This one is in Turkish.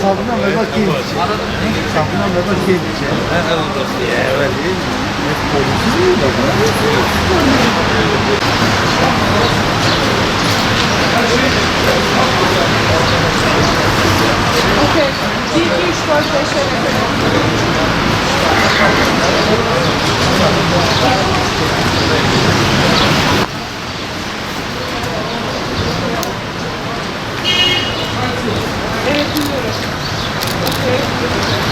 Sabuna mega kimse. Sabuna mega kimse. Evet. Polisiz miydi? Okey. 1, 2, 3, 4, 5 evet, biliyorum. Okey.